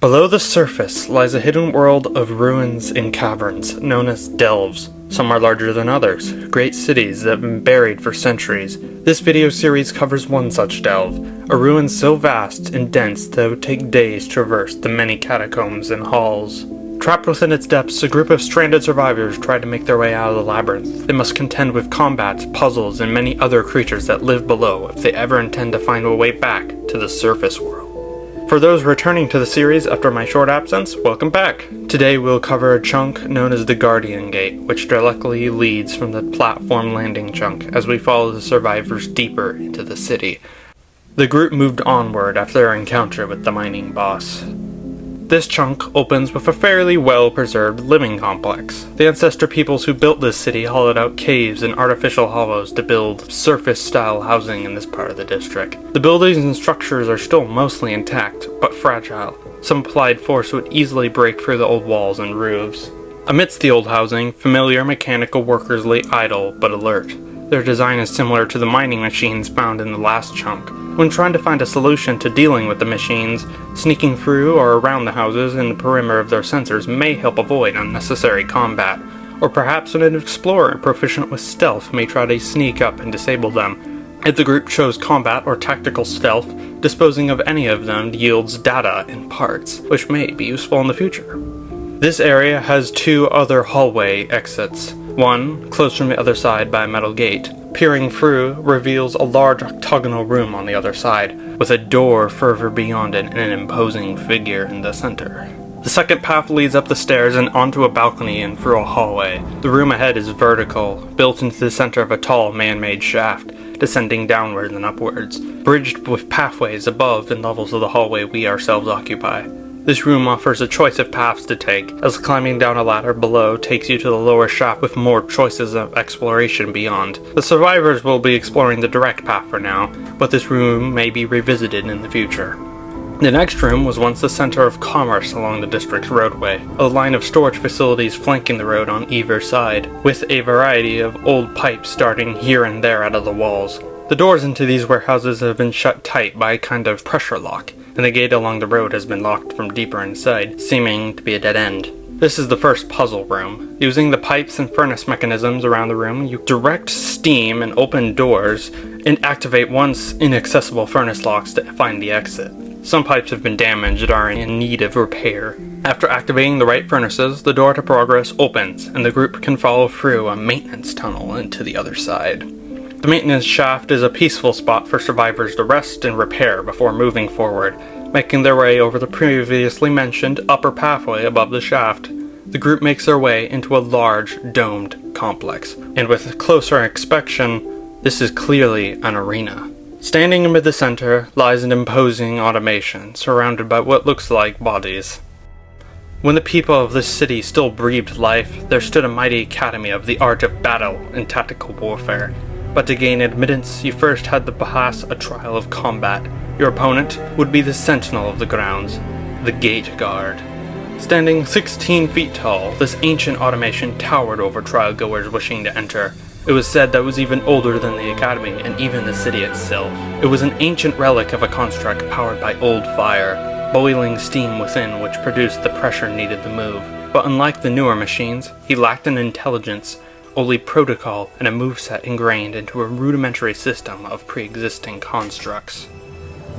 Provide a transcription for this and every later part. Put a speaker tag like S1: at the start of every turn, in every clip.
S1: Below the surface lies a hidden world of ruins and caverns, known as delves. Some are larger than others, great cities that have been buried for centuries. This video series covers one such delve, a ruin so vast and dense that it would take days to traverse the many catacombs and halls. Trapped within its depths, a group of stranded survivors try to make their way out of the labyrinth. They must contend with combats, puzzles, and many other creatures that live below if they ever intend to find a way back to the surface world. For those returning to the series after my short absence, welcome back! Today we'll cover a chunk known as the Guardian Gate, which directly leads from the platform landing chunk as we follow the survivors deeper into the city. The group moved onward after their encounter with the mining boss. This chunk opens with a fairly well-preserved living complex. The ancestor peoples who built this city hollowed out caves and artificial hollows to build surface-style housing in this part of the district. The buildings and structures are still mostly intact, but fragile. Some applied force would easily break through the old walls and roofs. Amidst the old housing, familiar mechanical workers lay idle but alert. Their design is similar to the mining machines found in the last chunk. When trying to find a solution to dealing with the machines, sneaking through or around the houses in the perimeter of their sensors may help avoid unnecessary combat, or perhaps an explorer proficient with stealth may try to sneak up and disable them. If the group chose combat or tactical stealth, disposing of any of them yields data and parts, which may be useful in the future. This area has two other hallway exits. One, closed from the other side by a metal gate. Peering through reveals a large octagonal room on the other side, with a door further beyond it and an imposing figure in the center. The second path leads up the stairs and onto a balcony and through a hallway. The room ahead is vertical, built into the center of a tall man-made shaft, descending downwards and upwards, bridged with pathways above and levels of the hallway we ourselves occupy. This room offers a choice of paths to take, as climbing down a ladder below takes you to the lower shaft with more choices of exploration beyond. The survivors will be exploring the direct path for now, but this room may be revisited in the future. The next room was once the center of commerce along the district's roadway, a line of storage facilities flanking the road on either side, with a variety of old pipes starting here and there out of the walls. The doors into these warehouses have been shut tight by a kind of pressure lock, and the gate along the road has been locked from deeper inside, seeming to be a dead end. This is the first puzzle room. Using the pipes and furnace mechanisms around the room, you direct steam and open doors, and activate once inaccessible furnace locks to find the exit. Some pipes have been damaged and are in need of repair. After activating the right furnaces, the door to progress opens, and the group can follow through a maintenance tunnel into the other side. The maintenance shaft is a peaceful spot for survivors to rest and repair before moving forward, making their way over the previously mentioned upper pathway above the shaft. The group makes their way into a large, domed complex, and with closer inspection, this is clearly an arena. Standing amid the center lies an imposing automation, surrounded by what looks like bodies. When the people of this city still breathed life, there stood a mighty academy of the art of battle and tactical warfare. But to gain admittance, you first had to pass a trial of combat. Your opponent would be the sentinel of the grounds, the gate guard. Standing 16 feet tall, this ancient automation towered over trial goers wishing to enter. It was said that it was even older than the academy and even the city itself. It was an ancient relic of a construct powered by old fire, boiling steam within which produced the pressure needed to move. But unlike the newer machines, he lacked an intelligence, only protocol and a moveset ingrained into a rudimentary system of pre-existing constructs.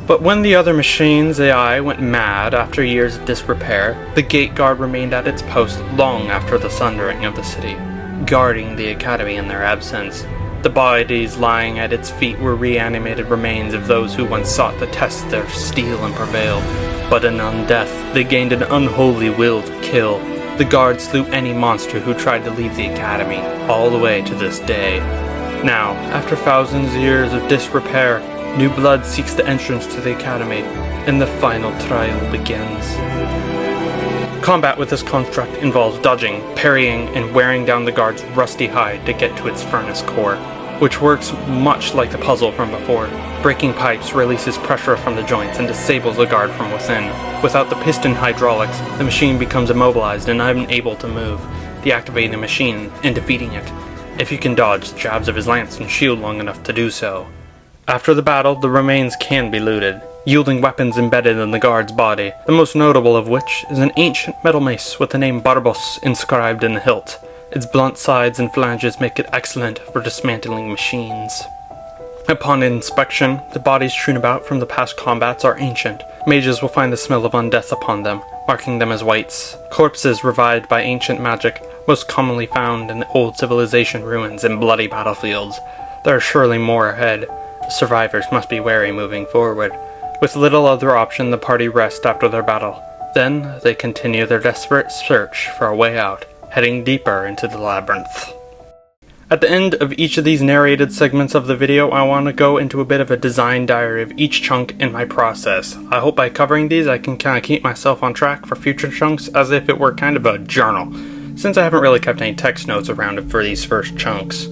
S1: But when the other machine's AI went mad after years of disrepair, the gate guard remained at its post long after the sundering of the city, guarding the academy in their absence. The bodies lying at its feet were reanimated remains of those who once sought to test their steel and prevailed, but in undeath they gained an unholy will to kill. The guard slew any monster who tried to leave the academy, all the way to this day. Now, after thousands of years of disrepair, new blood seeks the entrance to the academy, and the final trial begins. Combat with this construct involves dodging, parrying, and wearing down the guard's rusty hide to get to its furnace core, which works much like the puzzle from before. Breaking pipes releases pressure from the joints and disables the guard from within. Without the piston hydraulics, the machine becomes immobilized and unable to move, deactivating the machine and defeating it, if you can dodge the jabs of his lance and shield long enough to do so. After the battle, the remains can be looted. yielding weapons embedded in the guard's body, the most notable of which is an ancient metal mace with the name Barbos inscribed in the hilt. Its blunt sides and flanges make it excellent for dismantling machines. Upon inspection, the bodies strewn about from the past combats are ancient. Mages will find the smell of undeath upon them, marking them as wights. Corpses revived by ancient magic, most commonly found in the old civilization ruins and bloody battlefields. There are surely more ahead. The survivors must be wary moving forward. With little other option, the party rest after their battle. Then, they continue their desperate search for a way out, heading deeper into the labyrinth. At the end of each of these narrated segments of the video, I want to go into a bit of a design diary of each chunk in my process. I hope by covering these I can kind of keep myself on track for future chunks as if it were kind of a journal, since I haven't really kept any text notes around it for these first chunks.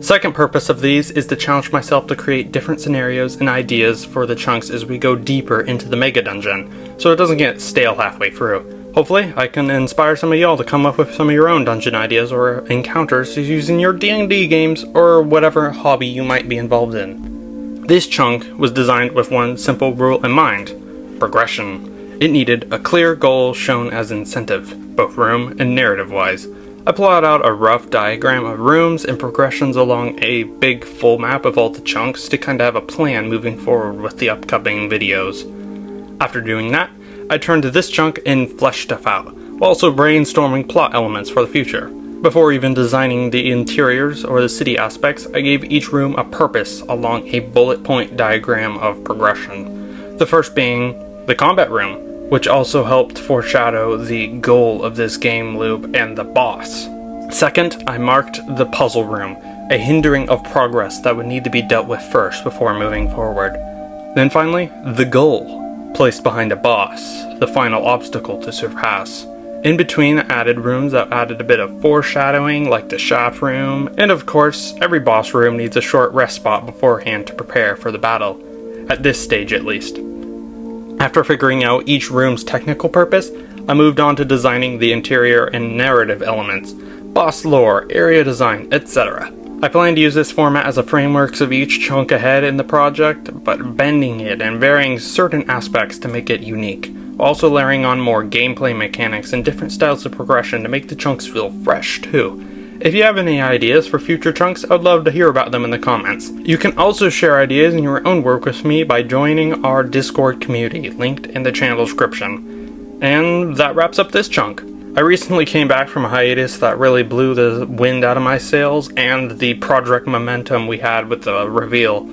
S1: Second purpose of these is to challenge myself to create different scenarios and ideas for the chunks as we go deeper into the mega dungeon, so it doesn't get stale halfway through. Hopefully, I can inspire some of y'all to come up with some of your own dungeon ideas or encounters using your D&D games or whatever hobby you might be involved in. This chunk was designed with one simple rule in mind: progression. It needed a clear goal shown as incentive, both room and narrative-wise. I plotted out a rough diagram of rooms and progressions along a big full map of all the chunks to kind of have a plan moving forward with the upcoming videos. After doing that, I turned to this chunk and fleshed stuff out, while also brainstorming plot elements for the future. Before even designing the interiors or the city aspects, I gave each room a purpose along a bullet point diagram of progression. The first being the combat room, which also helped foreshadow the goal of this game loop and the boss. Second, I marked the puzzle room, a hindering of progress that would need to be dealt with first before moving forward. Then finally, the goal, placed behind a boss, the final obstacle to surpass. In between, I added rooms that added a bit of foreshadowing, like the shaft room, and of course, every boss room needs a short rest spot beforehand to prepare for the battle, at this stage at least. After figuring out each room's technical purpose, I moved on to designing the interior and narrative elements, boss lore, area design, etc. I plan to use this format as a framework of each chunk ahead in the project, but bending it and varying certain aspects to make it unique, also layering on more gameplay mechanics and different styles of progression to make the chunks feel fresh too. If you have any ideas for future chunks, I'd love to hear about them in the comments. You can also share ideas in your own work with me by joining our Discord community, linked in the channel description. And that wraps up this chunk. I recently came back from a hiatus that really blew the wind out of my sails and the project momentum we had with the reveal.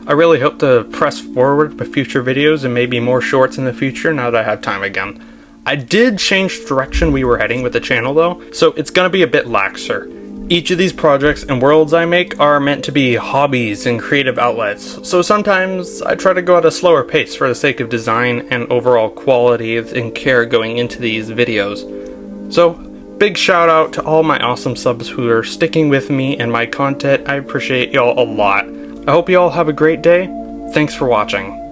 S1: I really hope to press forward with future videos and maybe more shorts in the future now that I have time again. I did change the direction we were heading with the channel though, so it's gonna be a bit laxer. Each of these projects and worlds I make are meant to be hobbies and creative outlets, so sometimes I try to go at a slower pace for the sake of design and overall quality and care going into these videos. So, big shout out to all my awesome subs who are sticking with me and my content. I appreciate y'all a lot. I hope y'all have a great day. Thanks for watching.